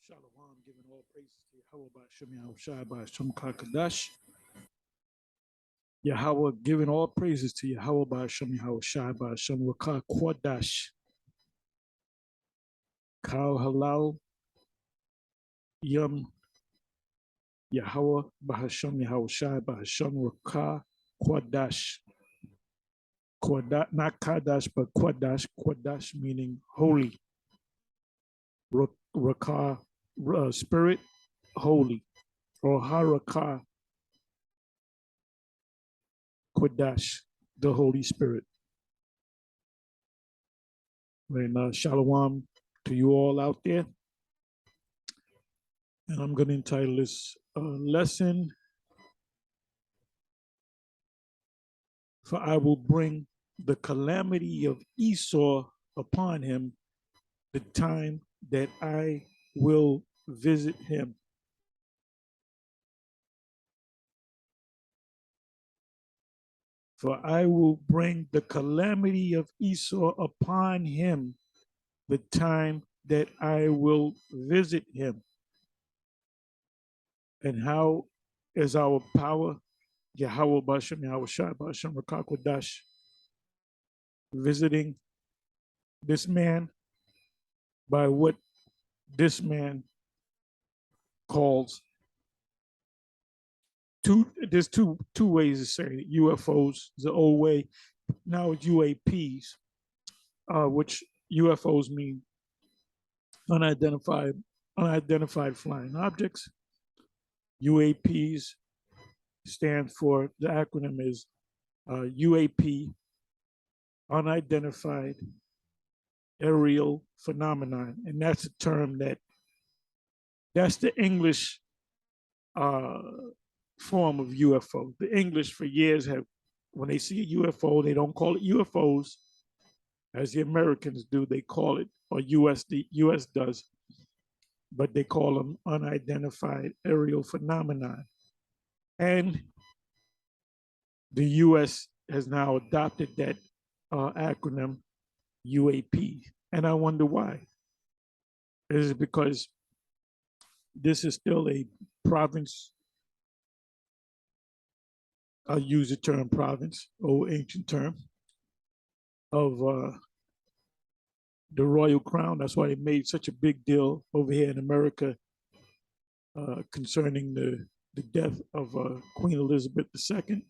Shalom, giving all praises to Yahweh by Shem Yahweh Shai by Shem Kakadash. Yahweh, giving all praises to Yahweh by Shem Yahweh Shai by Shem Rakah Kwadash. Kal Halal Yum Yahweh by Hashem Yahweh Shai by Hashem Rakah Kwadash. Kwadash, not Kadash, but Kwadash. Kwadash meaning holy. Rakah, spirit, holy. Or Harakah Kwadash, the Holy Spirit. And shalom to you all out there. And I'm going to entitle this lesson, For I will bring the calamity of Esau upon him the time that I will visit him. For I will bring the calamity of Esau upon him the time that I will visit him. And how is our power? Yahweh Bashem, Yahweh Shai Bashem, Rakakwadash, visiting this man by what this man calls there's two ways to say it. UFOs, the old way. Now it's UAPs, which UFOs mean unidentified flying objects. UAPs stand for, the acronym is UAP, unidentified aerial phenomenon. And that's a term that's the English form of UFO. The English for years have, when they see a UFO, they don't call it UFOs as the Americans do. They call it, or the US does, but they call them unidentified aerial phenomenon. And the US has now adopted that acronym UAP. And I wonder why. Is it because this is still a province? I'll use the term province, old ancient term, of the royal crown. That's why they made such a big deal over here in America concerning the death of Queen Elizabeth II.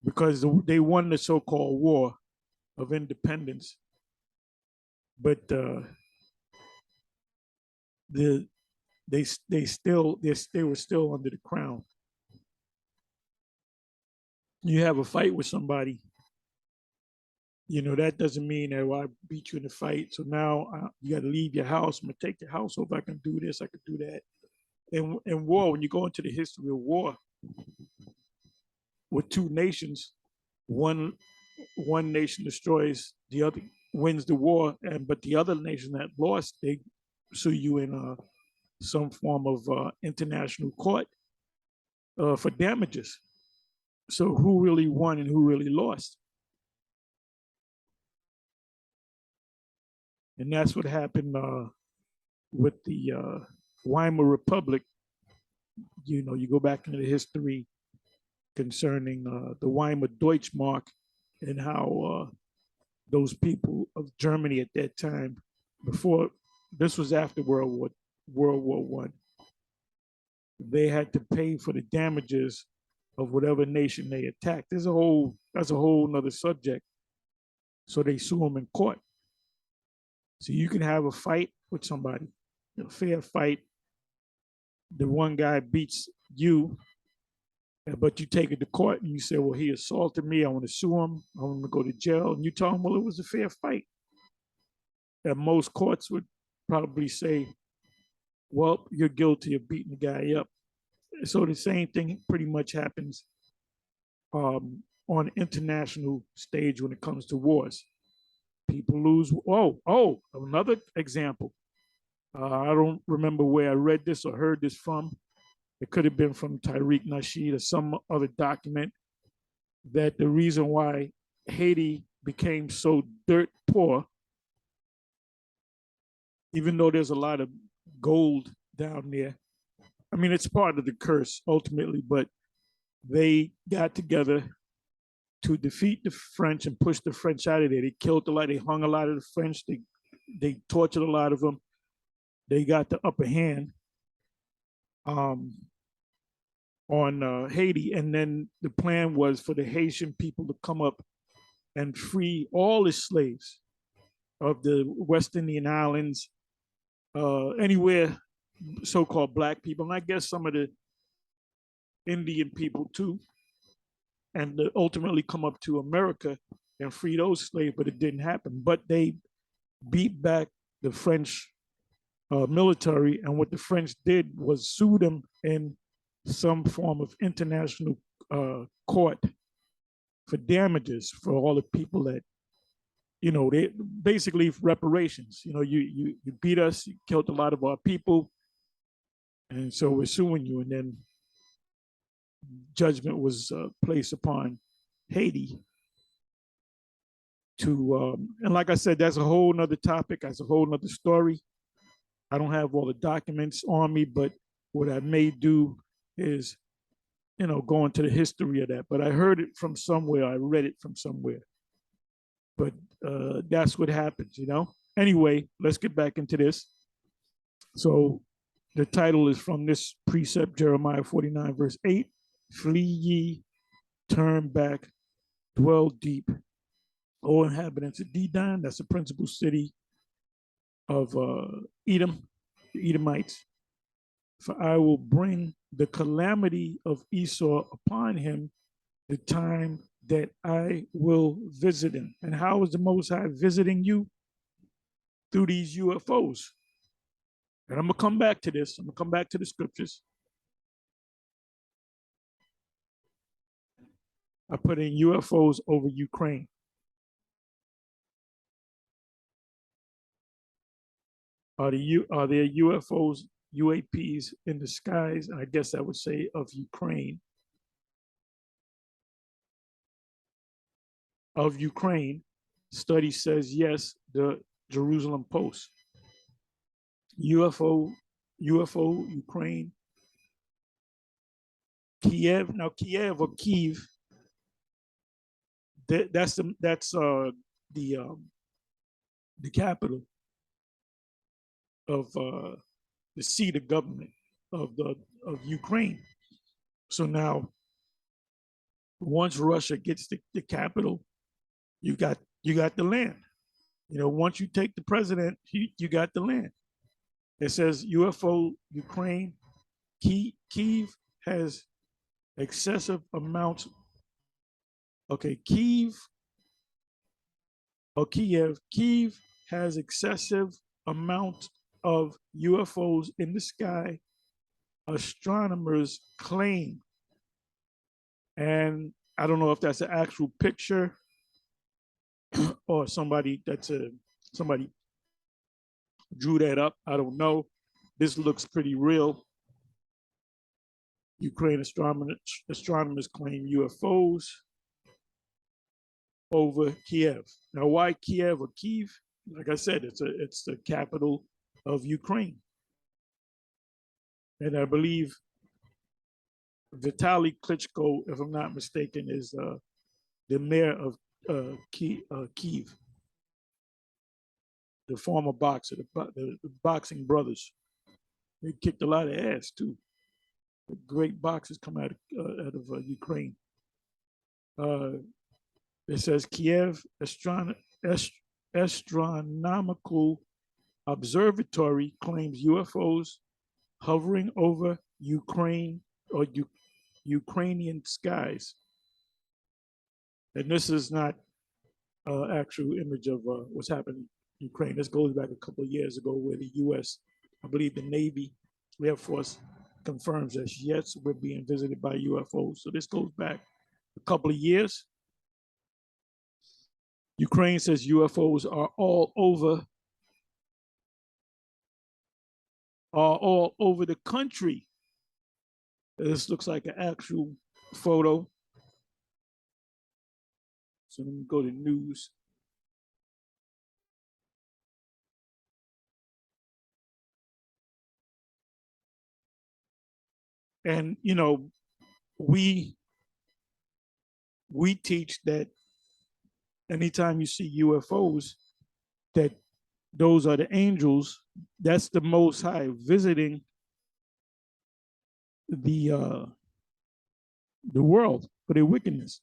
Because they won the so-called war of independence, but they were still under the crown. You have a fight with somebody, that doesn't mean that, well, I beat you in the fight, so now you got to leave your house. I'm gonna take your house over. I can do this, I can do that. In war, when you go into the history of war with two nations, one nation destroys, the other wins the war, but the other nation that lost, they sue you in some form of international court for damages. So who really won and who really lost? And that's what happened with the Weimar Republic. You go back into the history concerning the Weimar Deutschmark and how those people of Germany at that time, before, this was after World War I, they had to pay for the damages of whatever nation they attacked. That's a whole nother subject. So they sue them in court. So you can have a fight with somebody, a fair fight. The one guy beats you, but you take it to court and you say, well, he assaulted me. I want to sue him. I want him to go to jail. And you tell him, well, it was a fair fight. And most courts would probably say, well, you're guilty of beating the guy up. So the same thing pretty much happens on an international stage when it comes to wars. People lose. Another example. I don't remember where I read this or heard this from. It could have been from Tariq Nasheed or some other document, that the reason why Haiti became so dirt poor even though there's a lot of gold down there. I mean, it's part of the curse ultimately, but they got together to defeat the French and push the French out of there. They killed a lot, they hung a lot of the French, they tortured a lot of them. They got the upper hand um, on Haiti. And then the plan was for the Haitian people to come up and free all the slaves of the West Indian Islands, anywhere so-called black people, and I guess some of the Indian people too, and ultimately come up to America and free those slaves, but it didn't happen. But they beat back the French military, and what the French did was sue them in some form of international court for damages for all the people that, you know, they basically reparations. You know, you beat us, you killed a lot of our people, and so we're suing you. And then judgment was placed upon Haiti to, and like I said, that's a whole nother topic. That's a whole nother story. I don't have all the documents on me, but what I may do is, you know, go into the history of that. But I heard it from somewhere. I read it from somewhere. But that's what happens, you know. Anyway, let's get back into this. So the title is from this precept, Jeremiah 49, verse 8. Flee ye, turn back, dwell deep, O inhabitants of Dedan. That's the principal city of Edom, the Edomites. For I will bring the calamity of Esau upon him, the time that I will visit him. And how is the Most High visiting you? Through these UFOs. And I'm going to come back to this. I'm going to come back to the scriptures. I put in UFOs over Ukraine. Are there UFOs, UAPs in the skies? I guess I would say of Ukraine. Of Ukraine, study says yes. The Jerusalem Post. UFO, Ukraine, Kiev. Now Kiev or Kyiv. That's the capital of the seat of government of Ukraine. So now, once Russia gets the capital, you got the land. You know, once you take the president, you got the land. It says UFO Ukraine. Kyiv has excessive amounts. Okay, Kyiv or Kiev. Kyiv has excessive amount of UFOs in the sky, astronomers claim. And I don't know if that's an actual picture or somebody drew that up. I don't know. This looks pretty real. Ukraine astronomers claim UFOs over Kiev. Now, why Kiev or Kyiv? Like I said, it's the capital of Ukraine. And I believe Vitaly Klitschko, if I'm not mistaken, is the mayor of Kyiv, the former boxer, the boxing brothers. They kicked a lot of ass too. The great boxers come out of Ukraine. It says Kiev Astronomical Observatory claims UFOs hovering over Ukraine or Ukrainian skies. And this is not actual image of what's happening in Ukraine. This goes back a couple of years ago where the U.S., I believe the Navy, Air Force confirms that yes, we're being visited by UFOs. So this goes back a couple of years. Ukraine says UFOs are all over the country. This looks like an actual photo. So let me go to news. And you know, we we teach that anytime you see UFOs, that those are the angels. That's the Most High visiting the world for their wickedness.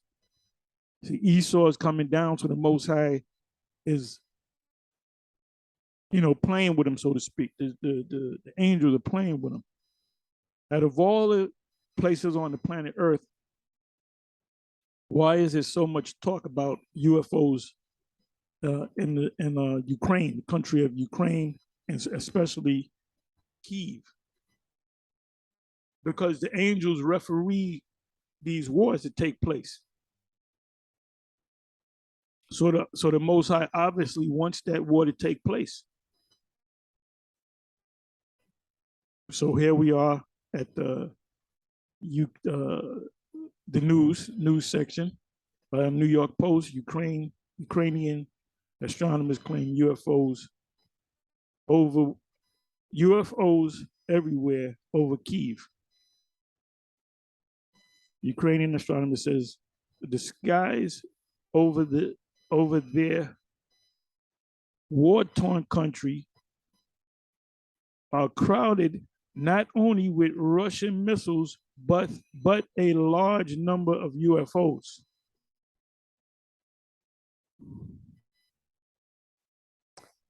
See, Esau is coming down, so the Most High is, playing with him, so to speak. The angels are playing with him. Out of all the places on the planet Earth, why is there so much talk about UFOs in Ukraine, the country of Ukraine, and especially Kiev? Because the angels referee these wars that take place. So the Most High obviously wants that war to take place. So here we are at the news section. New York Post: Ukrainian astronomers claim UFOs everywhere over Kiev. Ukrainian astronomer says the skies over their war-torn country are crowded not only with Russian missiles, but a large number of UFOs.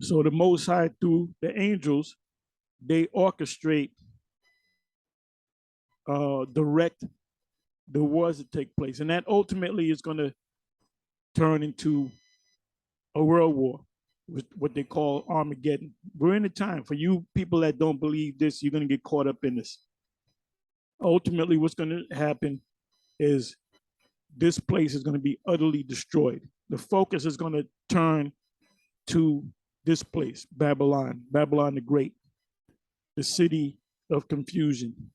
So the Most High, through the angels, they orchestrate, direct the wars that take place. And that ultimately is going to turn into a world war, with what they call Armageddon. We're in a time, for you people that don't believe this, you're going to get caught up in this. Ultimately, what's going to happen is this place is going to be utterly destroyed. The focus is going to turn to this place, Babylon the Great, the city of confusion.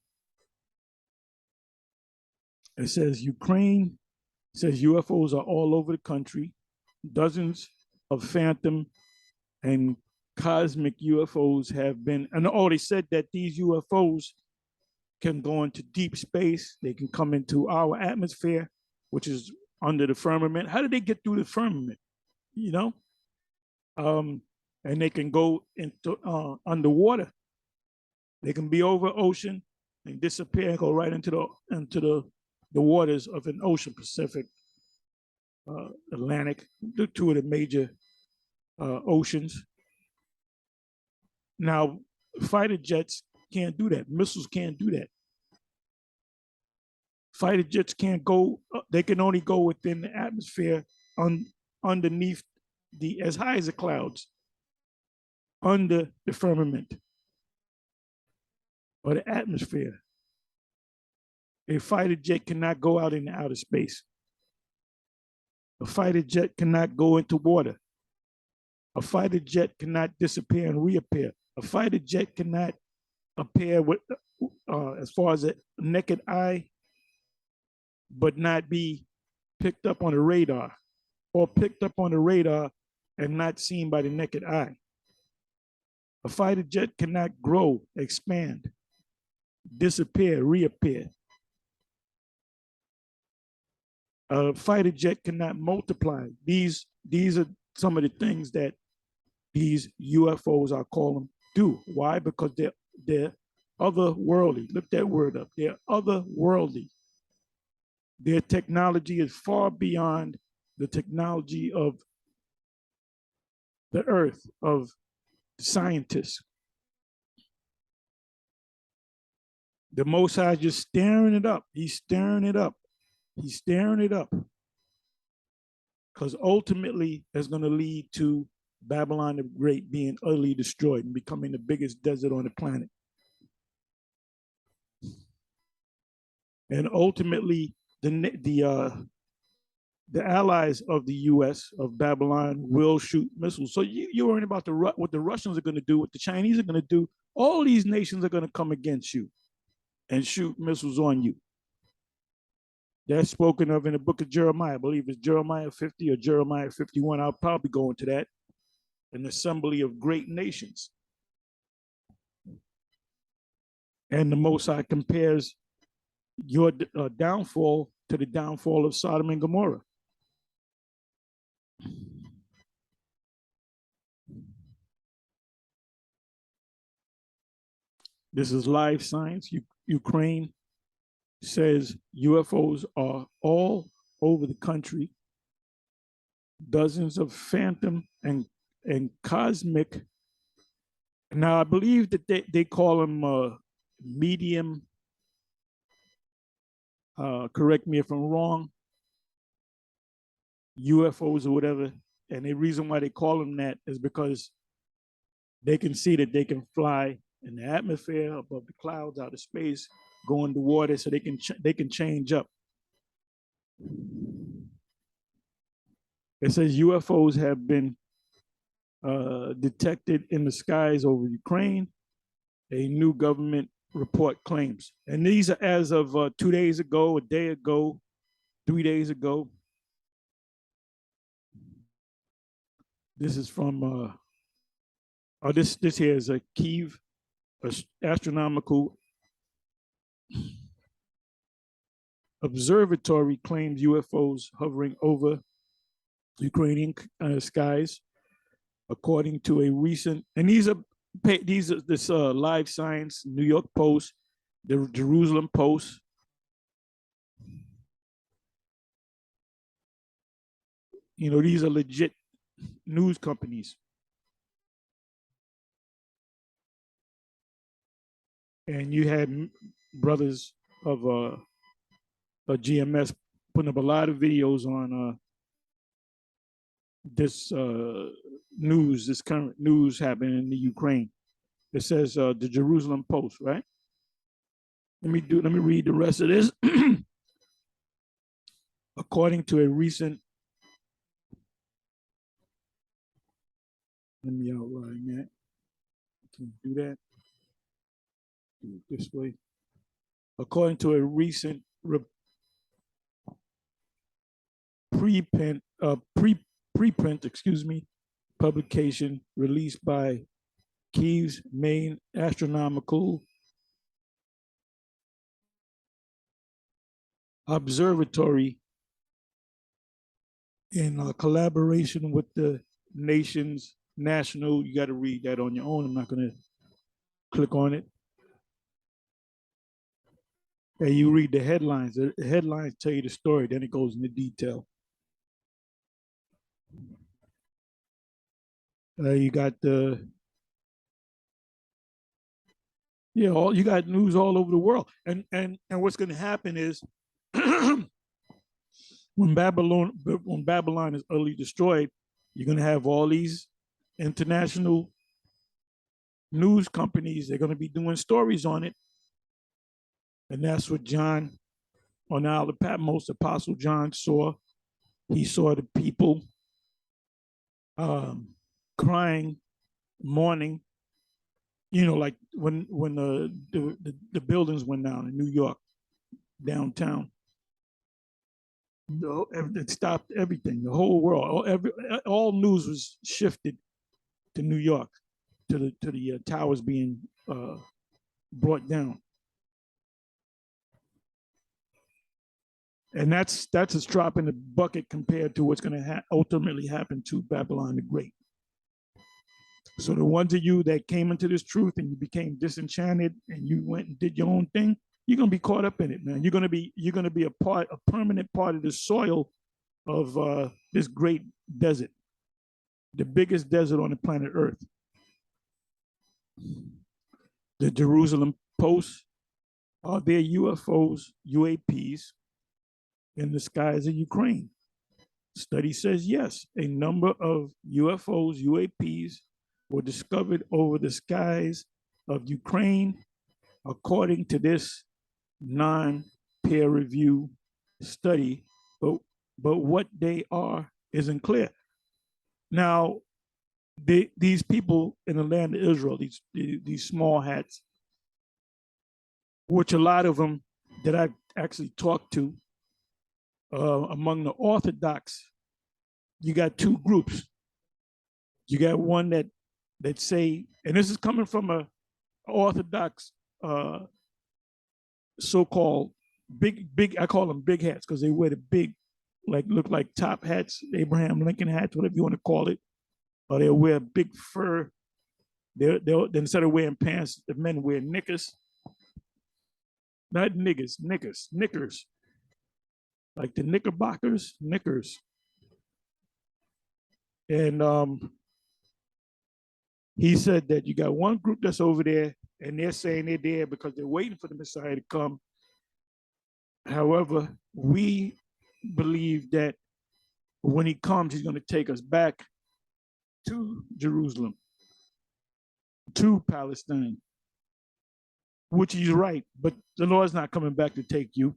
It says Ukraine says UFOs are all over the country. Dozens of phantom and cosmic UFOs have been, and they said that these UFOs can go into deep space. They can come into our atmosphere, which is under the firmament. How did they get through the firmament? And they can go into underwater. They can be over ocean and disappear and go right into the waters of an ocean, Pacific, Atlantic, the two of the major oceans. Now, fighter jets can't do that. Missiles can't do that. Fighter jets can't go. They can only go within the atmosphere, underneath as high as the clouds, under the firmament or the atmosphere. A fighter jet cannot go out into outer space. A fighter jet cannot go into water. A fighter jet cannot disappear and reappear. A fighter jet cannot appear with, as far as a naked eye, but not be picked up on the radar, or picked up on the radar and not seen by the naked eye. A fighter jet cannot grow, expand, disappear, reappear. A fighter jet cannot multiply. These are some of the things that these UFOs, I call them, do. Why? Because they're otherworldly. Look that word up. They're otherworldly. Their technology is far beyond the technology of the earth, of scientists. The Most High is just staring it up. He's staring it up. He's staring it up. Because ultimately, it's going to lead to Babylon the Great being utterly destroyed and becoming the biggest desert on the planet. And ultimately, the allies of the U.S., of Babylon, will shoot missiles. So you're worrying about what the Russians are going to do, what the Chinese are going to do. All these nations are going to come against you and shoot missiles on you. That's spoken of in the book of Jeremiah. I believe it's Jeremiah 50 or Jeremiah 51. I'll probably go into that. An assembly of great nations. And the Most High compares your downfall to the downfall of Sodom and Gomorrah. This is Live Science. Ukraine says UFOs are all over the country. Dozens of phantom and cosmic. Now, I believe that they call them medium. Correct me if I'm wrong. UFOs or whatever. And the reason why they call them that is because they can see that they can fly in the atmosphere, above the clouds, out of space, go underwater, so they can change up. It says UFOs have been detected in the skies over Ukraine, a new government report claims. And these are as of 2 days ago, a day ago, 3 days ago. This is from, this here is a Kyiv astronomical observatory claims UFOs hovering over Ukrainian skies, according to a recent, and these are this Live Science, New York Post, the Jerusalem Post. You know, these are legit news companies. And you had brothers of GMS putting up a lot of videos on this news, this current news happening in the Ukraine. It says the Jerusalem Post, right? Let me read the rest of this. According to a recent, let me outline that. Can you do that? Do it this way. According to a recent preprint, publication released by Kyiv's main astronomical observatory in collaboration with the nation's national, you got to read that on your own. I'm not going to click on it. And you read the headlines. The headlines tell you the story, then it goes into detail. You got the, you got news all over the world. And what's going to happen is when Babylon is utterly destroyed, you're going to have all these international news companies. They're going to be doing stories on it. And that's what John, on the Isle of Patmos, Apostle John saw. He saw the people crying, mourning, you know, like when the buildings went down in New York, downtown. It stopped everything, the whole world. All news was shifted to New York, to the towers being brought down. And that's a drop in the bucket compared to what's going to ultimately happen to Babylon the Great. So the ones of you that came into this truth and you became disenchanted and you went and did your own thing, you're going to be caught up in it, man. You're going to be a permanent part of the soil of this great desert, the biggest desert on the planet Earth. The Jerusalem Post, are there UFOs, UAPs in the skies of Ukraine? Study says yes, a number of UFOs, UAPs were discovered over the skies of Ukraine, according to this non-peer review study, but what they are isn't clear. Now, these people in the land of Israel, these small hats, which a lot of them that I've actually talked to, among the Orthodox, you got two groups. You got one that say, and this is coming from a Orthodox so-called big. I call them big hats because they wear the big, like look like top hats, Abraham Lincoln hats, whatever you want to call it. Or they'll wear big fur. They'll instead of wearing pants, the men wear knickers. Not niggers, knickers. Like the Knickerbockers, knickers. And he said that you got one group that's over there, and they're saying they're there because they're waiting for the Messiah to come. However, we believe that when he comes, he's going to take us back to Jerusalem, to Palestine, which he's right. But the Lord's not coming back to take you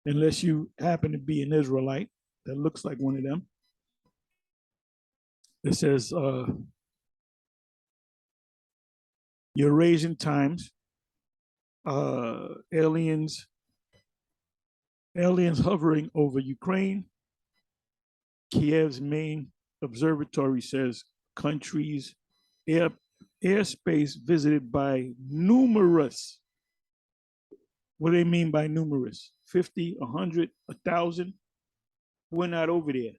unless you happen to be an Israelite that looks like one of them. It says, Eurasian times, aliens hovering over Ukraine. Kiev's main observatory says countries airspace visited by numerous. What do they mean by numerous? 50, 100, 1,000? We're not over there.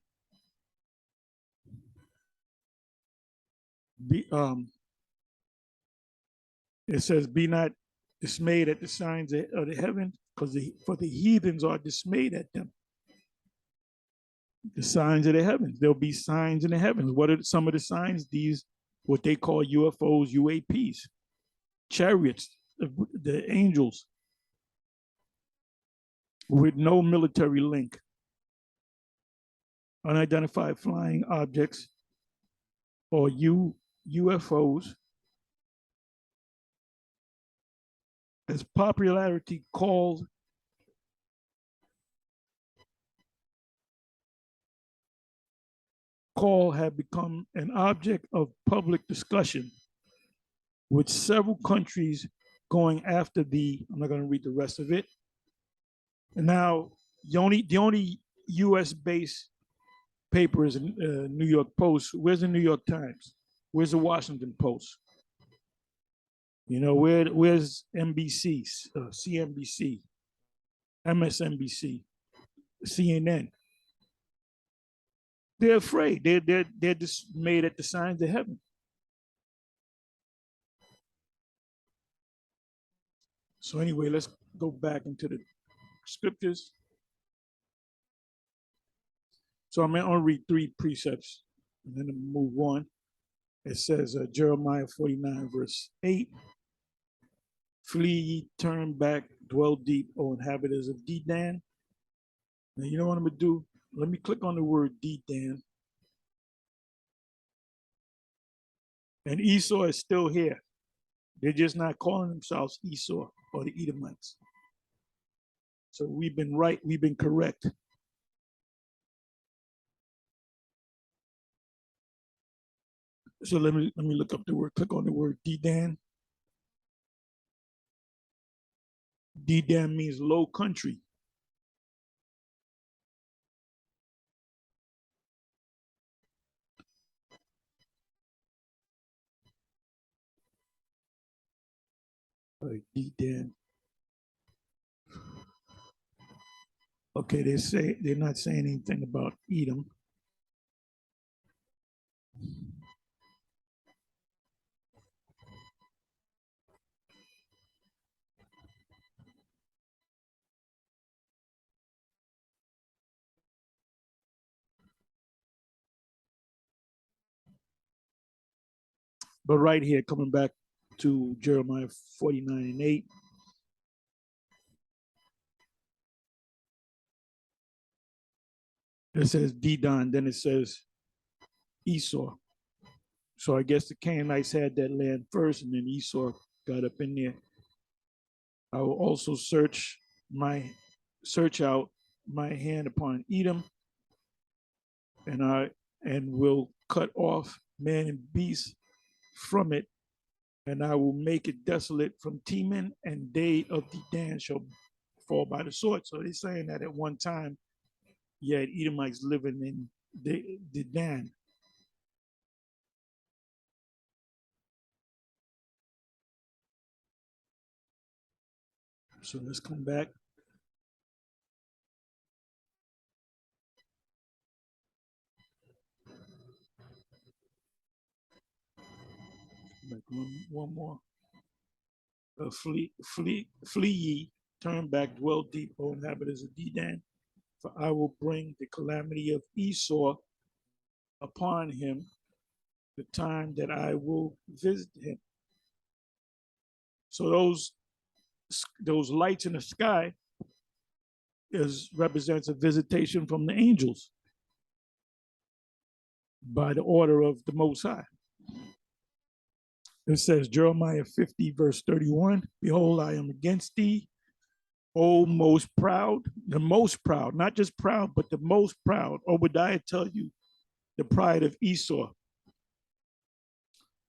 It says, be not dismayed at the signs of the heaven, because for the heathens are dismayed at them. The signs of the heavens. There'll be signs in the heavens. What are some of the signs? These, what they call UFOs, UAPs, chariots, the angels, with no military link. Unidentified flying objects, or UFOs, as popularity called have become an object of public discussion, with several countries going after I'm not going to read the rest of it. And now the only US-based paper is New York Post. Where's the New York Times? Where's the Washington Post? You know, where's NBC, CNBC, MSNBC, CNN? They're afraid. They're dismayed at the signs of heaven. So anyway, let's go back into the scriptures. So I'm going to read 3 precepts and then move on. It says Jeremiah 49 verse 8. Flee, turn back, dwell deep, O inhabitants of Dedan. Now you know what I'm going to do? Let me click on the word Dedan. And Esau is still here. They're just not calling themselves Esau or the Edomites. So we've been right, we've been correct. So let me look up the word, click on the word Dedan. Dedan means low country. Dedan. Okay, they're not saying anything about Edom. But right here, coming back to Jeremiah 49 and 8. It says Dedan, then it says Esau. So I guess the Canaanites had that land first, and then Esau got up in there. I will also search out my hand upon Edom, and will cut off man and beast from it, and I will make it desolate from Teman, and they of Dedan shall fall by the sword. So they're saying that at one time, you had Edomites living in Dedan. So let's come back. One more. Flee ye, turn back, dwell deep, O inhabitants of Dedan, for I will bring the calamity of Esau upon him, the time that I will visit him. So those lights in the sky represents a visitation from the angels by the order of the Most High. It says, Jeremiah 50, verse 31, behold, I am against thee, O most proud, the most proud, not just proud, but the most proud. Obadiah tell you the pride of Esau.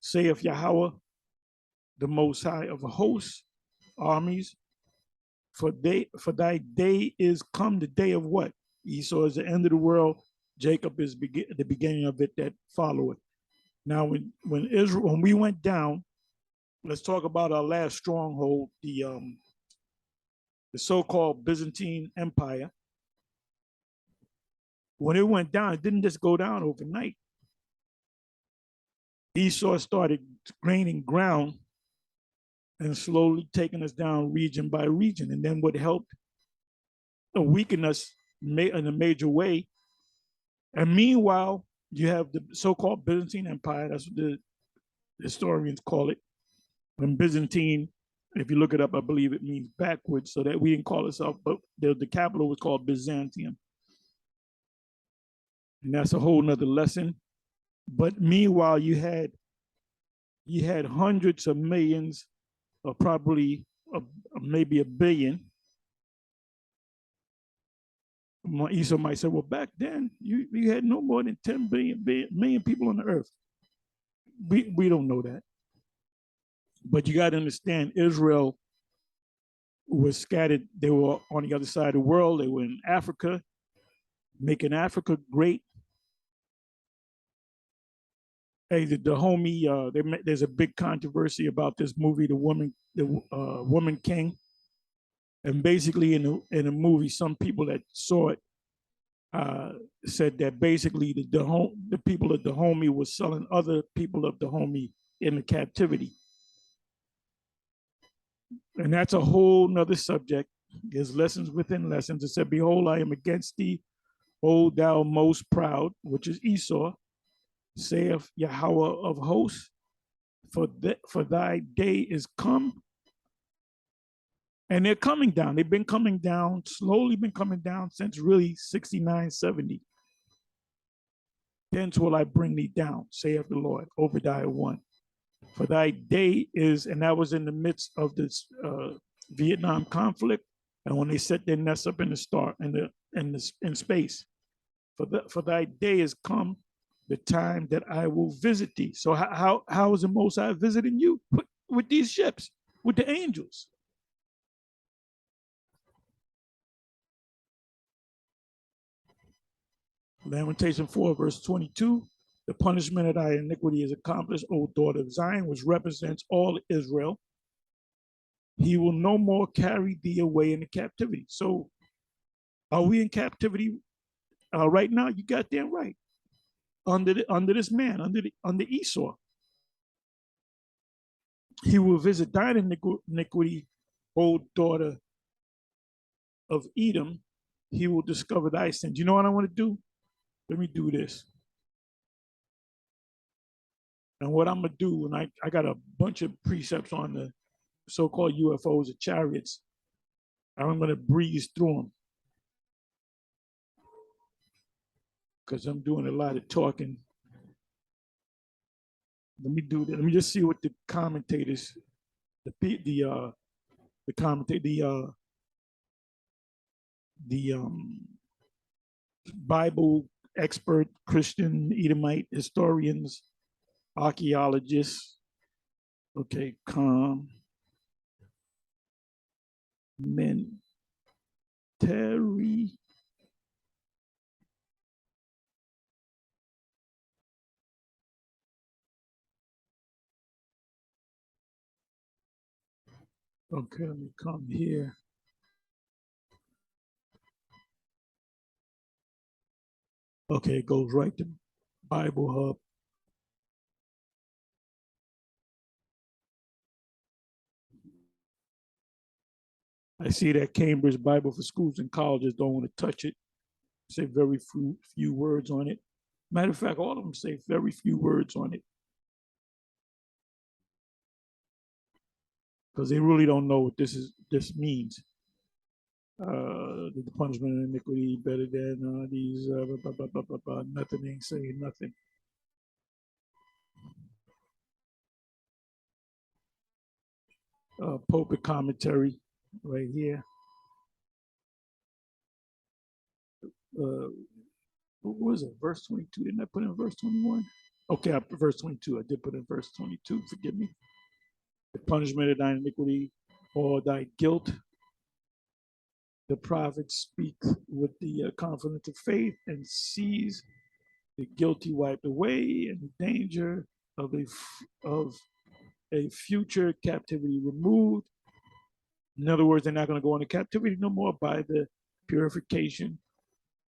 Saith Yahweh, the Most High of hosts, armies, for thy day is come, the day of what? Esau is the end of the world. Jacob is the beginning of it that followeth. Now, when we went down, let's talk about our last stronghold, the so-called Byzantine Empire. When it went down, it didn't just go down overnight. Esau started gaining ground and slowly taking us down region by region. And then what helped weaken us in a major way. And meanwhile, you have the so-called Byzantine Empire. That's what the historians call it. And Byzantine, if you look it up, I believe it means backwards, so that we didn't call ourselves, but the capital was called Byzantium. And that's a whole nother lesson. But meanwhile, you had hundreds of millions, or probably maybe a billion. Esau might say, well, back then, you had no more than 10 million people on the earth. We don't know that. But you got to understand, Israel was scattered. They were on the other side of the world. They were in Africa, making Africa great. Hey, the homie, there's a big controversy about this movie, The Woman King. And basically, in the movie, some people that saw it said that basically the people of Dahomey was selling other people of Dahomey into captivity. And that's a whole nother subject. There's lessons within lessons. It said, behold, I am against thee, O thou most proud, which is Esau, saith Yahweh of hosts, for thy day is come. And they're coming down. They've been coming down, slowly been coming down since really 69, 70. Thence will I bring thee down, saith the Lord. Obadiah 1. For thy day is, and that was in the midst of this Vietnam conflict, and when they set their nests up in the star, in space. For thy day is come, the time that I will visit thee. So how is the Most High visiting you? With these ships, with the angels. Lamentation 4, verse 22. The punishment of thy iniquity is accomplished, O daughter of Zion, which represents all Israel. He will no more carry thee away into captivity. So are we in captivity right now? You got damn right. Under this man, under Esau. He will visit thine iniquity, O daughter of Edom. He will discover thy sins. You know what I want to do? Let me do this. And what I'm going to do, and I got a bunch of precepts on the so-called UFOs or chariots. I'm going to breeze through them because I'm doing a lot of talking. Let me do that. Let me just see what the commentators, the Bible expert, Christian, Edomite historians, archaeologists. Okay, commentary. Okay, let me come here. Okay, it goes right to Bible Hub. I see that Cambridge Bible for Schools and Colleges don't want to touch it. Say very few words on it. Matter of fact, all of them say very few words on it. Because they really don't know what this means. The punishment of iniquity better than these nothing, ain't saying nothing. Pulpit commentary right here. What was it? Verse 22. Didn't I put in verse 21? Okay, verse 22. I did put in verse 22. Forgive me. The punishment of thine iniquity or thy guilt. The prophet speaks with the confidence of faith and sees the guilty wiped away and the danger of a future captivity removed. In other words, they're not going to go into captivity no more by the purification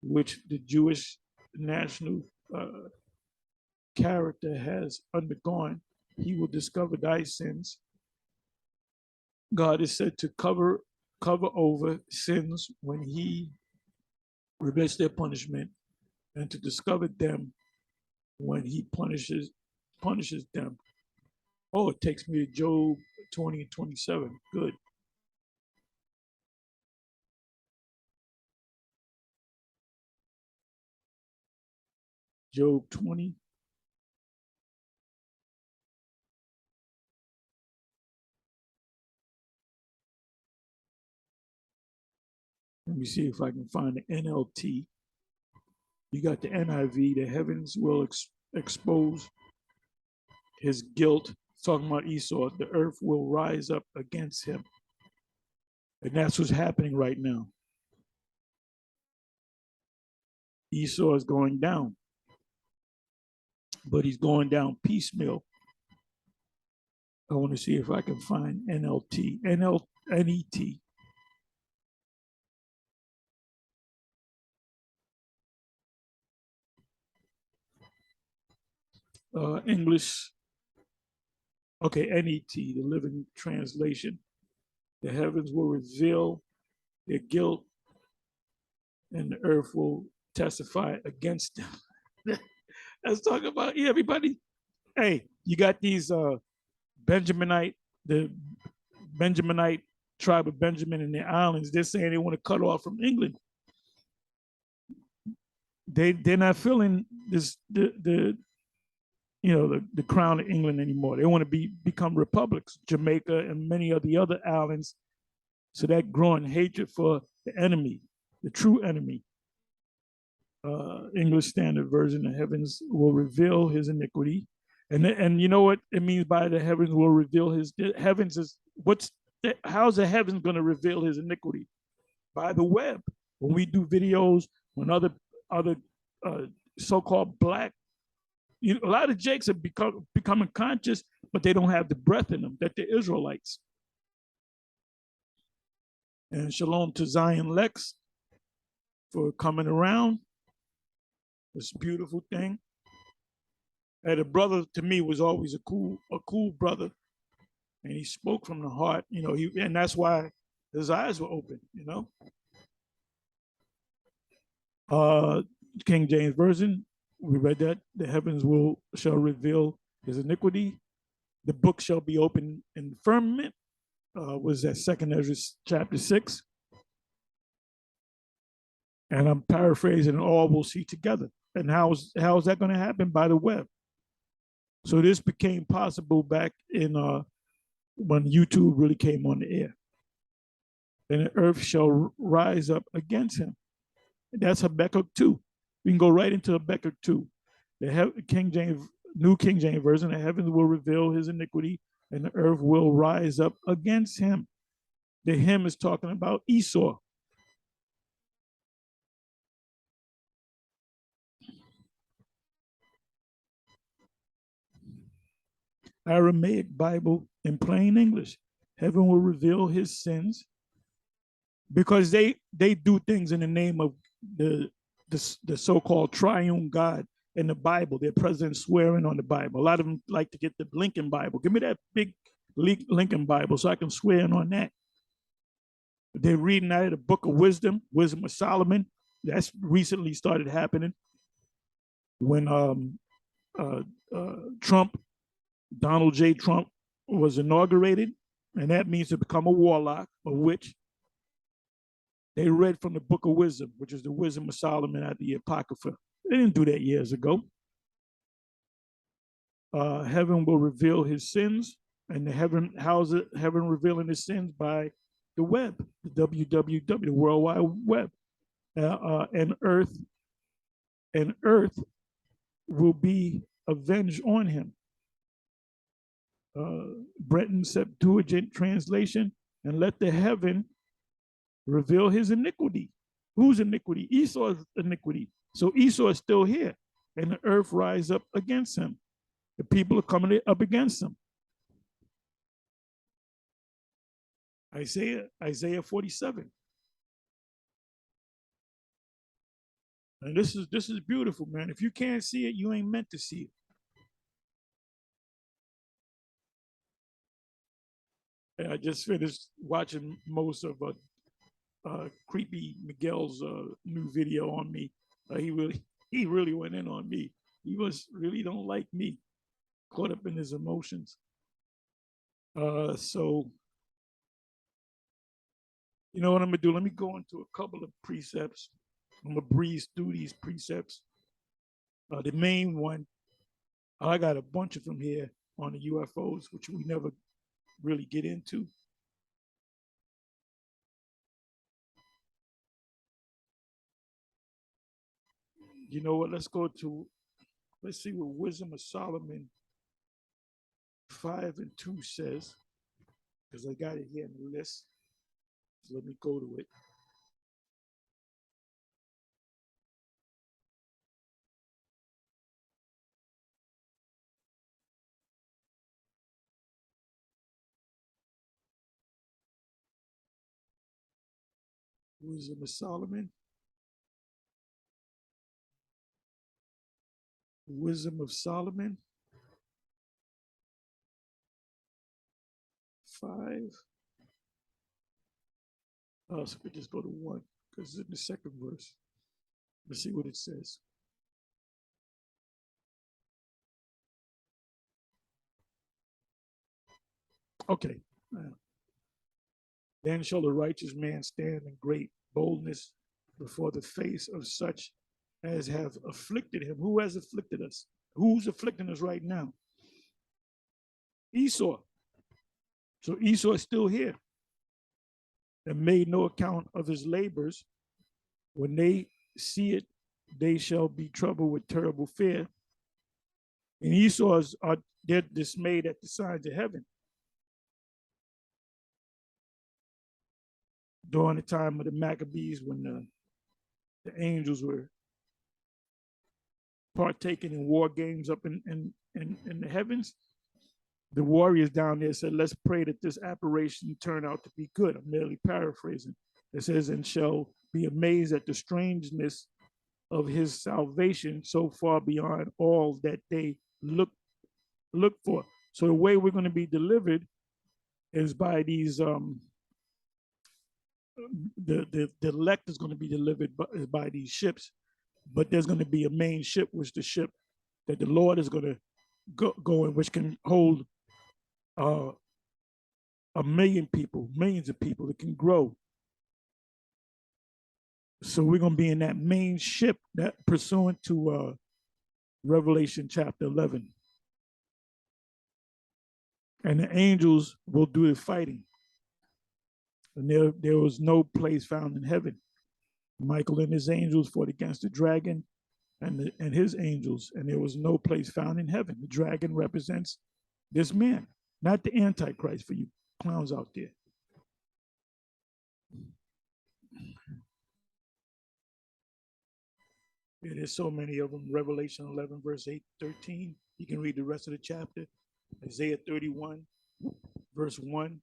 which the Jewish national character has undergone. He will discover thy sins. God is said to cover over sins when he remits their punishment, and to discover them when he punishes them. Oh, it takes me to Job 20 and 27. Good. Job 20. Let me see if I can find the NLT. You got the NIV. The heavens will expose his guilt. It's talking about Esau. The earth will rise up against him. And that's what's happening right now. Esau is going down, but he's going down piecemeal. I want to see if I can find NLT, NET. English, okay, NET, the Living Translation. The heavens will reveal their guilt, and the earth will testify against them. Let's talk about, yeah, everybody. Hey, you got these the Benjaminite tribe of Benjamin and their islands. They're saying they want to cut off from England. They're not feeling the crown of England anymore. They want to become republics, Jamaica and many of the other islands. So that growing hatred for the enemy, the true enemy. English Standard Version, the heavens will reveal his iniquity. And you know what it means by the heavens will reveal his, heavens is, how's the heavens going to reveal his iniquity? By the web. When we do videos, when other so-called black, a lot of Jakes have becoming conscious, but they don't have the breath in them, that they're Israelites. And shalom to Zion Lex for coming around. This beautiful thing. And a brother to me was always a cool brother, and he spoke from the heart. And that's why his eyes were open. King James Version, we read that the heavens shall reveal his iniquity. The book shall be open in the firmament. Was that 2nd Ezra chapter 6? And I'm paraphrasing, all will see together. And how is that going to happen? By the web. So this became possible back in when YouTube really came on the air. And the earth shall rise up against him. That's Habakkuk 2. We can go right into Habakkuk 2. The New King James Version, the heavens will reveal his iniquity, and the earth will rise up against him. The hymn is talking about Esau. Aramaic Bible in plain English. Heaven will reveal his sins, because they do things in the name of the so-called triune God in the Bible. Their president swearing on the Bible. A lot of them like to get the Lincoln Bible. Give me that big Lincoln Bible so I can swear in on that. They're reading out of the book of wisdom, Wisdom of Solomon. That's recently started happening when uh, Trump, Donald J. Trump, was inaugurated, and that means to become a warlock, a witch. They read from the book of wisdom, which is the wisdom of Solomon out of the Apocrypha. They didn't do that years ago. Heaven will reveal his sins, and the heaven, how's it heaven revealing his sins? By the web, the www, the World Wide Web. And earth will be avenged on him. Breton Septuagint translation, and let the heaven reveal his iniquity. Whose iniquity? Esau's iniquity. So Esau is still here, and the earth rise up against him. The people are coming up against him. Isaiah 47. And this is beautiful, man. If you can't see it, you ain't meant to see it. And I just finished watching most of Creepy Miguel's new video on me. He really went in on me. He was really don't like me, caught up in his emotions. So you know what I'm gonna do? Let me go into a couple of precepts. I'm gonna breeze through these precepts. The main one, I got a bunch of them here on the UFOs, which we never really get into. You know what? Let's see what Wisdom of Solomon 5 and 2 says, because I got it here in the list. So let me go to it. Wisdom of Solomon. Wisdom of Solomon 5. So we just go to 1 because it's in the second verse. Let's see what it says. Okay. Then shall the righteous man stand in great boldness before the face of such as have afflicted him. Who has afflicted us? Who's afflicting us right now? Esau. So Esau is still here and made no account of his labors. When they see it, they shall be troubled with terrible fear. And Esau's are they're dismayed at the signs of heaven. During the time of the Maccabees, when the angels were partaking in war games up in the heavens, the warriors down there said, let's pray that this apparition turn out to be good. I'm merely paraphrasing. It says, and shall be amazed at the strangeness of his salvation so far beyond all that they look for. So the way we're going to be delivered is by these the elect is going to be delivered by these ships, but there's going to be a main ship, which the ship that the Lord is going to go in, which can hold a million people, millions of people. It can grow. So we're going to be in that main ship that pursuant to Revelation chapter 11. And the angels will do the fighting. And there was no place found in heaven. Michael and his angels fought against the dragon and his angels, and there was no place found in heaven. The dragon represents this man, not the Antichrist for you clowns out there. Yeah, there's so many of them. Revelation 11, verse 8, 13. You can read the rest of the chapter. Isaiah 31, verse 1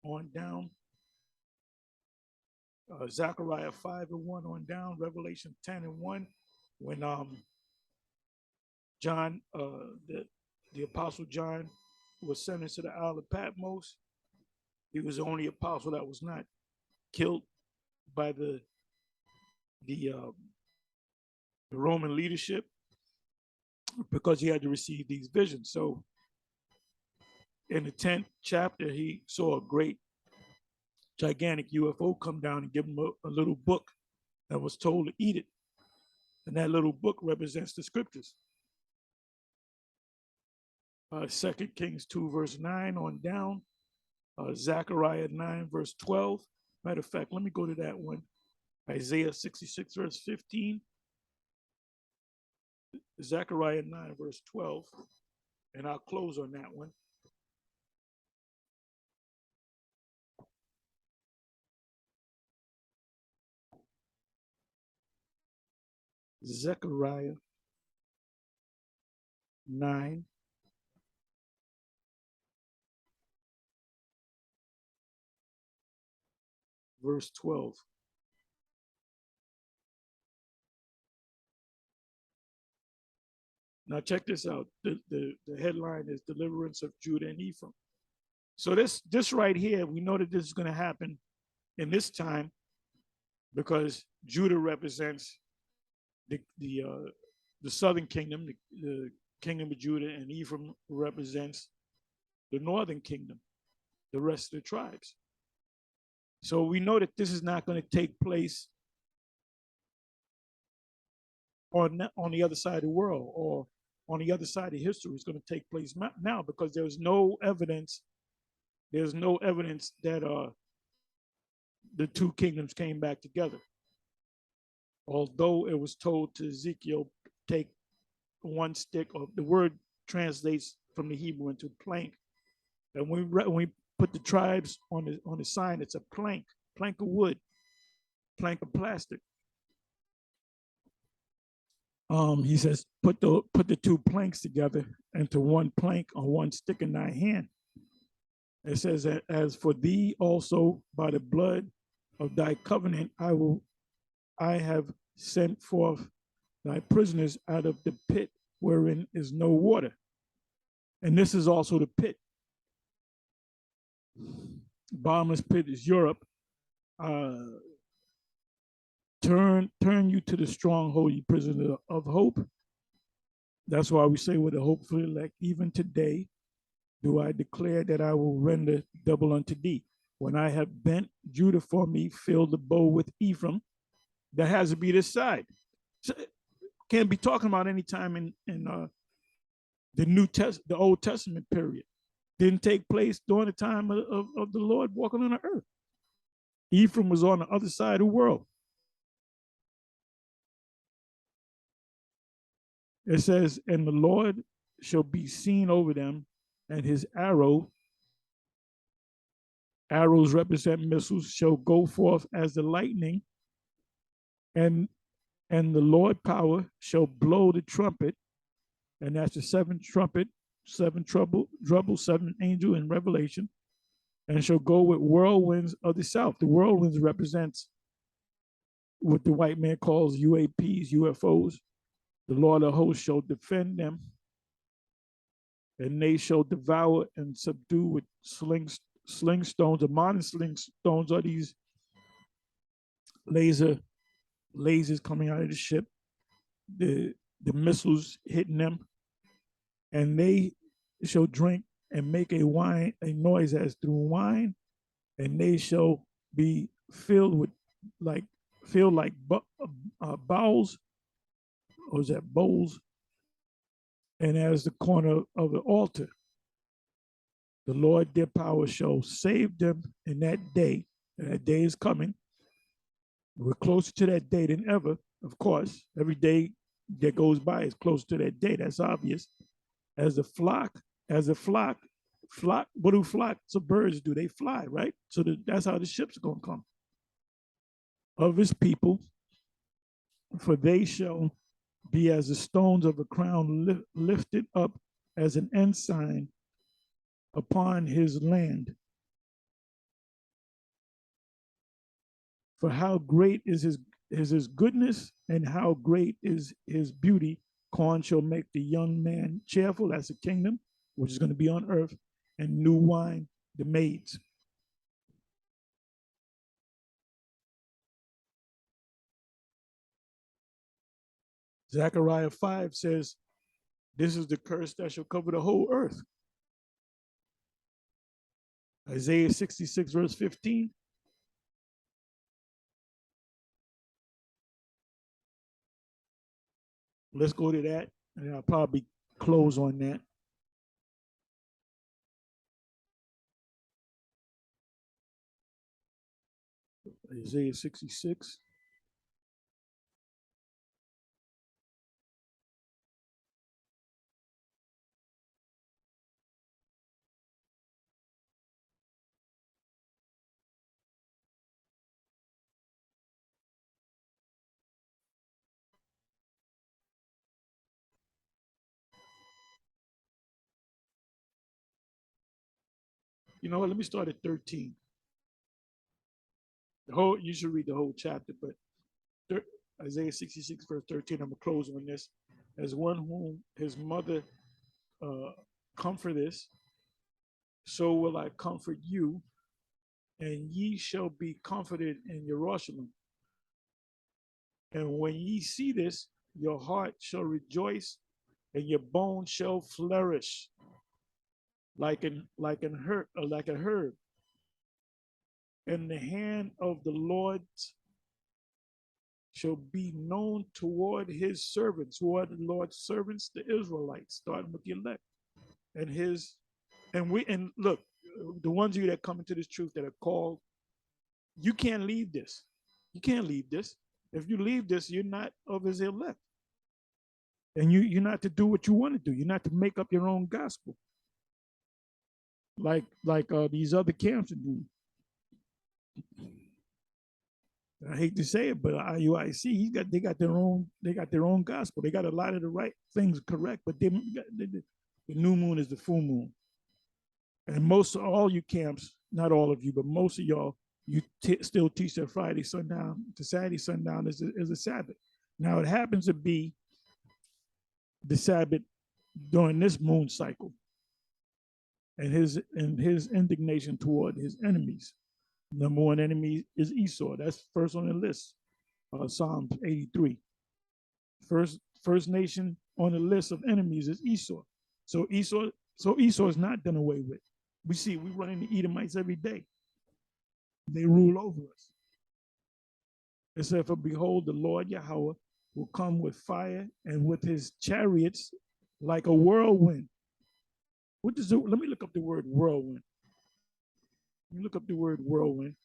on down. Zechariah 5 and 1 on down. Revelation 10 and 1. When John, the apostle John, was sentenced to the Isle of Patmos, he was the only apostle that was not killed by the, the Roman leadership because he had to receive these visions. So in the 10th chapter, he saw a great gigantic UFO come down and give him a little book that was told to eat it. And that little book represents the scriptures. 2 Kings 2 verse 9 on down, Zechariah 9 verse 12. Matter of fact, let me go to that one. Isaiah 66 verse 15, Zechariah 9 verse 12, and I'll close on that one. Zechariah 9 verse 12. Now check this out. The headline is Deliverance of Judah and Ephraim. So this right here, we know that this is going to happen in this time because Judah represents the southern kingdom, the kingdom of Judah, and Ephraim represents the northern kingdom, the rest of the tribes. So we know that this is not going to take place on the other side of the world or on the other side of history. It's going to take place now because there's no evidence. There's no evidence that the two kingdoms came back together. Although it was told to Ezekiel, take one stick, or the word translates from the Hebrew into plank. And when we put the tribes on the sign, it's a plank of wood, plank of plastic. He says, put the two planks together into one plank on one stick in thy hand. It says, as for thee also by the blood of thy covenant, I have sent forth thy prisoners out of the pit wherein is no water. And this is also the pit. Bottomless pit is Europe. Turn you to the stronghold, ye prisoner of hope. That's why we say with the hopeful elect, even today do I declare that I will render double unto thee. When I have bent Judah for me, fill the bow with Ephraim. That has to be this side. So, can't be talking about any time in the Old Testament period. Didn't take place during the time of the Lord walking on the earth. Ephraim was on the other side of the world. It says, and the Lord shall be seen over them, and his arrows represent missiles, shall go forth as the lightning, and the Lord power shall blow the trumpet, and that's the seventh trumpet, seven trouble, seventh angel in Revelation, and shall go with whirlwinds of the south. The whirlwinds represents what the white man calls UAPs, UFOs. The Lord of hosts shall defend them, and they shall devour and subdue with sling stones. The modern sling stones are these lasers coming out of the ship, the missiles hitting them, and they shall drink and make a noise as through wine, and they shall be filled like bowls, or is that bowls? And as the corner of the altar, the Lord their power shall save them in that day, and that day is coming. We're closer to that day than ever, of course. Every day that goes by is closer to that day. That's obvious. As a flock, what do flocks of birds do? They fly, right? So that's how the ships are going to come. Of his people, for they shall be as the stones of a crown lifted up as an ensign upon his land. For how great is his goodness, and how great is his beauty. Corn shall make the young man cheerful. That's a kingdom, which is going to be on earth, and new wine, the maids. Zechariah 5 says, this is the curse that shall cover the whole earth. Isaiah 66, verse 15. Let's go to that, and I'll probably close on that. Isaiah 66. You know what? Let me start at 13. You should read the whole chapter, but Isaiah 66, verse 13, I'm going to close on this. As one whom his mother comforteth, so will I comfort you, and ye shall be comforted in Jerusalem. And when ye see this, your heart shall rejoice, and your bones shall flourish like a herb. And the hand of the Lord shall be known toward his servants. Who are the Lord's servants? The Israelites, starting with the elect. And look, the ones of you that come into this truth that are called, you can't leave this. You can't leave this. If you leave this, you're not of his elect. And you're not to do what you want to do. You're not to make up your own gospel. Like these other camps are doing. I hate to say it, but IUIC, they got their own gospel. They got a lot of the right things correct, but the new moon is the full moon. And all you camps, not all of you, but most of y'all, you still teach that Friday sundown to Saturday sundown is a Sabbath. Now it happens to be the Sabbath during this moon cycle, and his indignation toward his enemies. Number one enemy is Esau. That's first on the list. Psalm 83. First nation on the list of enemies is Esau. So Esau is not done away with. We run into Edomites every day. They rule over us. It said, for behold, the Lord Yahweh will come with fire and with his chariots like a whirlwind. Let me look up the word whirlwind. Let me look up the word whirlwind.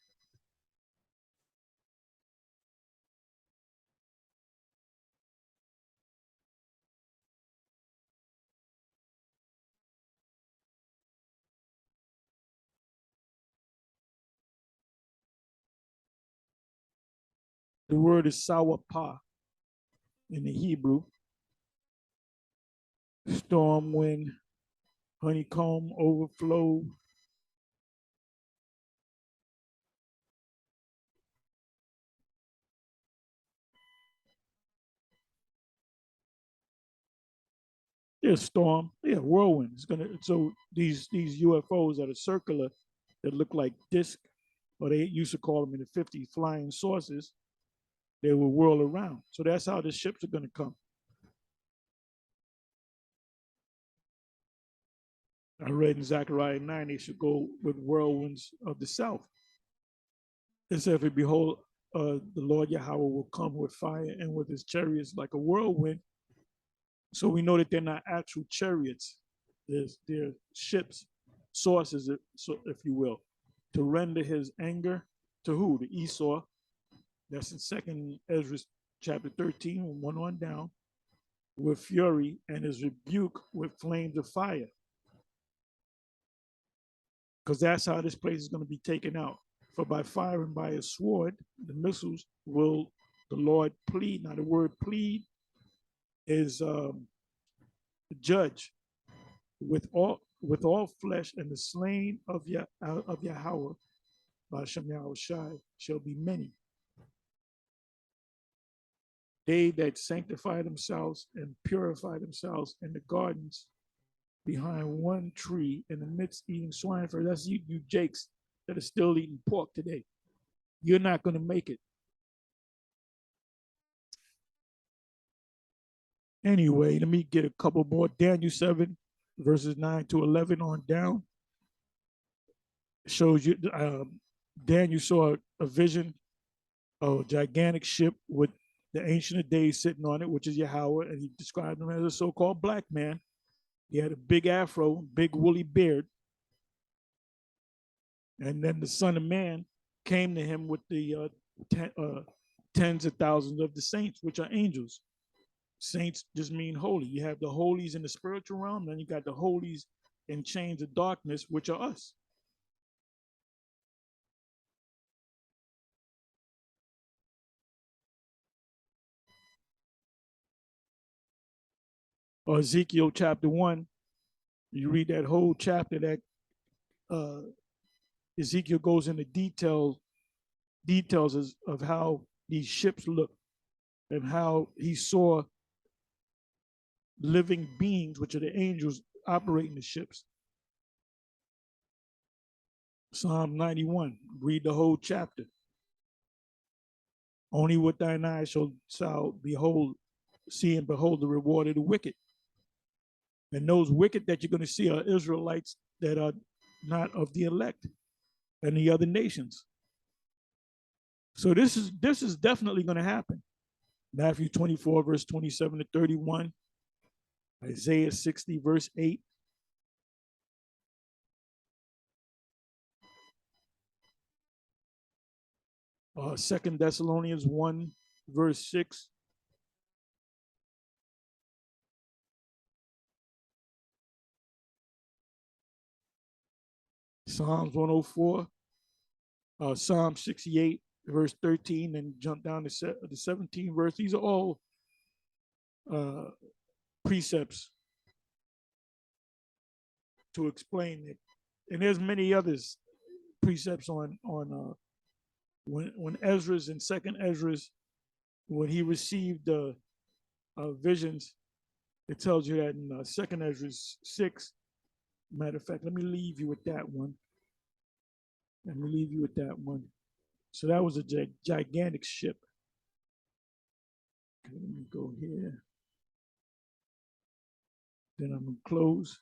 The word is sawapa in the Hebrew. Storm wind, honeycomb, overflow. Yeah, storm. Yeah, whirlwind. So these UFOs that are circular, that look like disc, or they used to call them in the 50s flying saucers, they will whirl around. So that's how the ships are gonna come. I read in Zechariah 9, they should go with whirlwinds of the south. It said, if behold, the Lord Yahweh will come with fire and with his chariots like a whirlwind. So we know that they're not actual chariots. They're ships, sources, if you will, to render his anger to who? To Esau. That's in 2nd Ezra chapter 13, 1 on down, with fury, and his rebuke with flames of fire. Because that's how this place is going to be taken out. For by fire and by a sword, the missiles will the Lord plead. Now the word plead is judge with all flesh, and the slain of Yahweh, Hashem Yahushai, shall be many. They that sanctify themselves and purify themselves in the gardens behind one tree in the midst eating swine flesh. That's you Jakes that are still eating pork today. You're not going to make it. Anyway, let me get a couple more. Daniel 7, verses 9 to 11 on down. Shows you Daniel saw a vision of a gigantic ship with the Ancient of Days sitting on it, which is Yahweh, and he described him as a so-called black man. He had a big afro, big woolly beard. And then the Son of Man came to him with the tens of thousands of the saints, which are angels. Saints just mean holy. You have the holies in the spiritual realm, then you got the holies in chains of darkness, which are us. Or Ezekiel chapter 1, you read that whole chapter, that uh, Ezekiel goes into details of how these ships look and how he saw living beings, which are the angels, operating the ships. Psalm 91, read the whole chapter. Only with thine eyes shall behold, see and behold the reward of the wicked. And those wicked that you're going to see are Israelites that are not of the elect and the other nations. So this is definitely going to happen. Matthew 24, verse 27 to 31, Isaiah 60, verse 8. Second Thessalonians 1, verse 6. Psalms 104, Psalm 68, verse 13, and jump down to the 17th verse. These are all precepts to explain it. And there's many others precepts on when Ezra's in Second Ezra's, when he received the visions, it tells you that in Second Ezra's 6. Matter of fact, let me leave you with that one. Let me leave you with that one. So that was a gigantic ship. Okay, let me go here. Then I'm gonna close.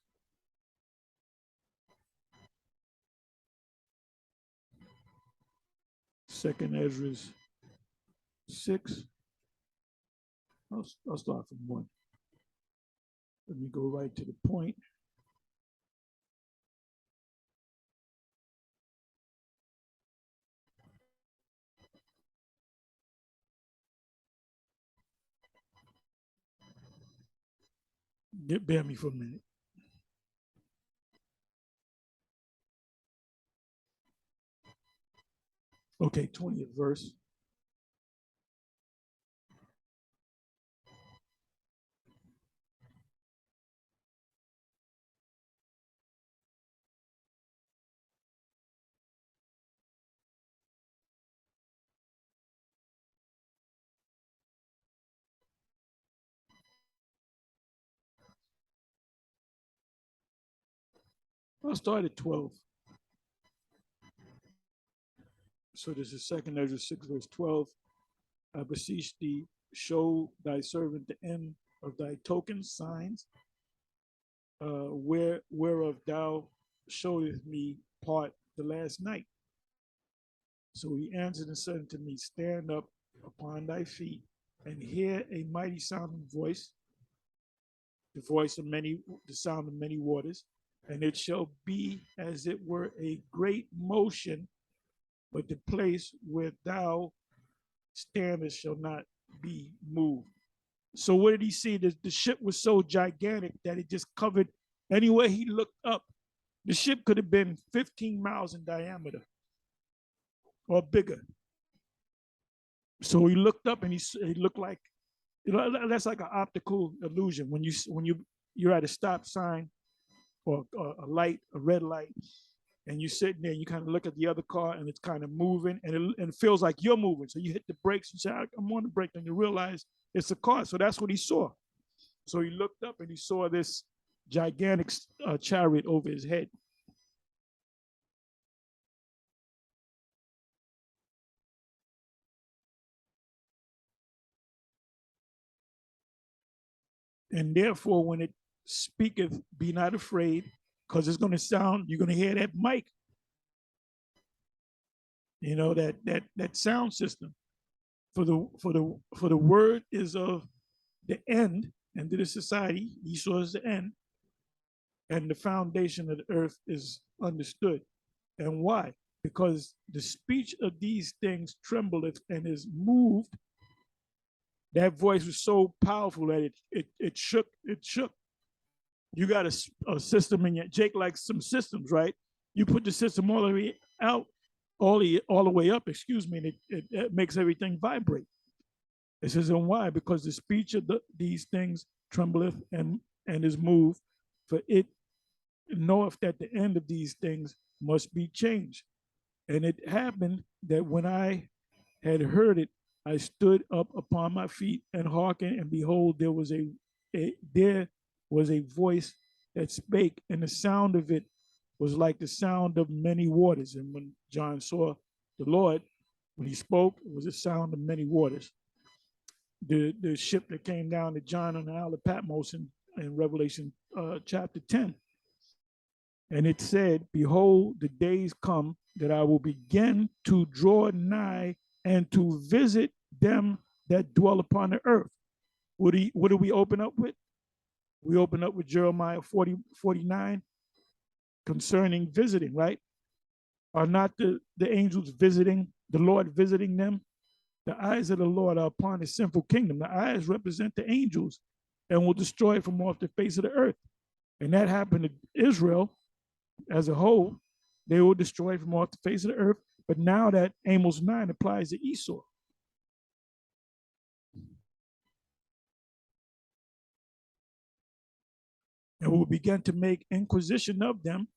Second Ezra's 6. I'll start from 1. Let me go right to the point. Bear me for a minute. Okay, 20th verse. I'll start at 12. So this is Second Ezra 6, verse 12. I beseech thee, show thy servant the end of thy tokens, signs, whereof thou showest me part the last night. So he answered and said unto me, stand up upon thy feet and hear a mighty sounding voice, the voice of many, the sound of many waters, and it shall be as it were a great motion, but the place where thou standest shall not be moved. So what did he see? The ship was so gigantic that it just covered anywhere he looked up. The ship could have been 15 miles in diameter or bigger. So he looked up and he looked like, that's like an optical illusion. When you're at a stop sign or a light, a red light, and you're sitting there, you kind of look at the other car and it's kind of moving and it feels like you're moving. So you hit the brakes and say, I'm on the brake, and you realize it's a car. So that's what he saw. So he looked up and he saw this gigantic chariot over his head. And therefore, when it speaketh, be not afraid, because it's going to sound, you're going to hear that mic, you know, that sound system. For the word is of the end, and to the society, Esau is the end, and the foundation of the earth is understood. And why? Because the speech of these things trembleth and is moved. That voice was so powerful that it shook. It shook. You got a system in your Jake likes some systems, right? You put the system all the way out, all the way up, excuse me, and it makes everything vibrate. It says, and why? Because the speech of these things trembleth and is moved, for it knoweth that the end of these things must be changed. And it happened that when I had heard it, I stood up upon my feet and hearkened, and behold, there was a voice that spake, and the sound of it was like the sound of many waters. And when John saw the Lord, when he spoke, it was the sound of many waters. The ship that came down to John on the Isle of Patmos in Revelation chapter 10. And it said, behold, the days come that I will begin to draw nigh and to visit them that dwell upon the earth. What do we open up with? We open up with Jeremiah 49 concerning visiting, right? Are not the angels visiting, the Lord visiting them? The eyes of the Lord are upon the sinful kingdom. The eyes represent the angels and will destroy it from off the face of the earth. And that happened to Israel as a whole. They were destroyed from off the face of the earth. But now that Amos 9 applies to Esau. And will begin to make inquisition of them,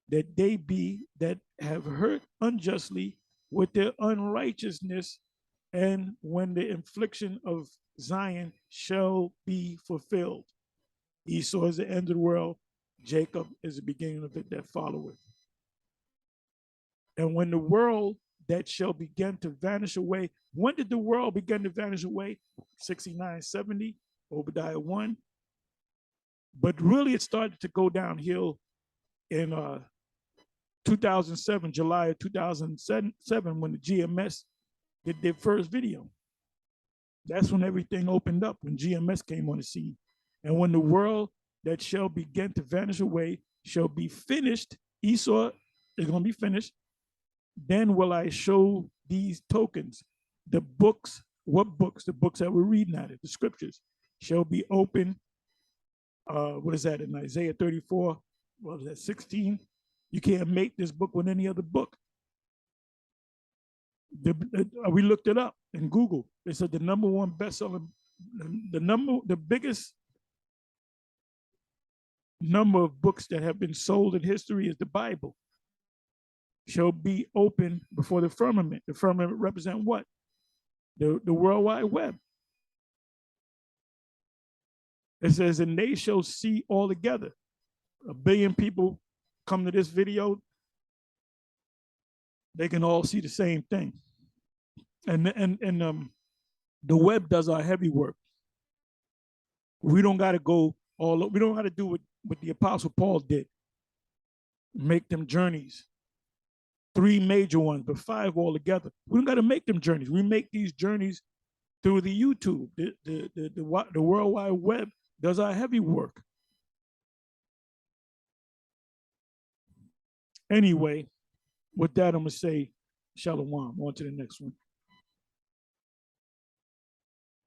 that they be that have hurt unjustly with their unrighteousness, and when the infliction of Zion shall be fulfilled. Esau is the end of the world. Jacob is the beginning of it that followeth. And when the world that shall begin to vanish away, when did the world begin to vanish away? 69, 70, Obadiah 1. But really it started to go downhill in 2007, July of 2007, when the GMS did their first video. That's when everything opened up, when GMS came on the scene. And when the world that shall begin to vanish away shall be finished, Esau is going to be finished, then will I show these tokens. The books, what books? The books that we're reading out of, the scriptures, shall be open. What is that in Isaiah 34? What was that, 16? You can't make this book with any other book. We looked it up in Google. It said the number one bestseller, the biggest number of books that have been sold in history is the Bible. Shall be open before the firmament. The firmament represent what? The World Wide Web. It says, and they shall see all together. 1 billion people come to this video, they can all see the same thing. And the web does our heavy work. We don't got to go all, we don't got to do what the Apostle Paul did. Make them journeys. 3 major ones, but 5 altogether. We don't got to make them journeys. We make these journeys through the YouTube. The World Wide Web does our heavy work. Anyway, with that, I'm going to say shalom. On to the next one.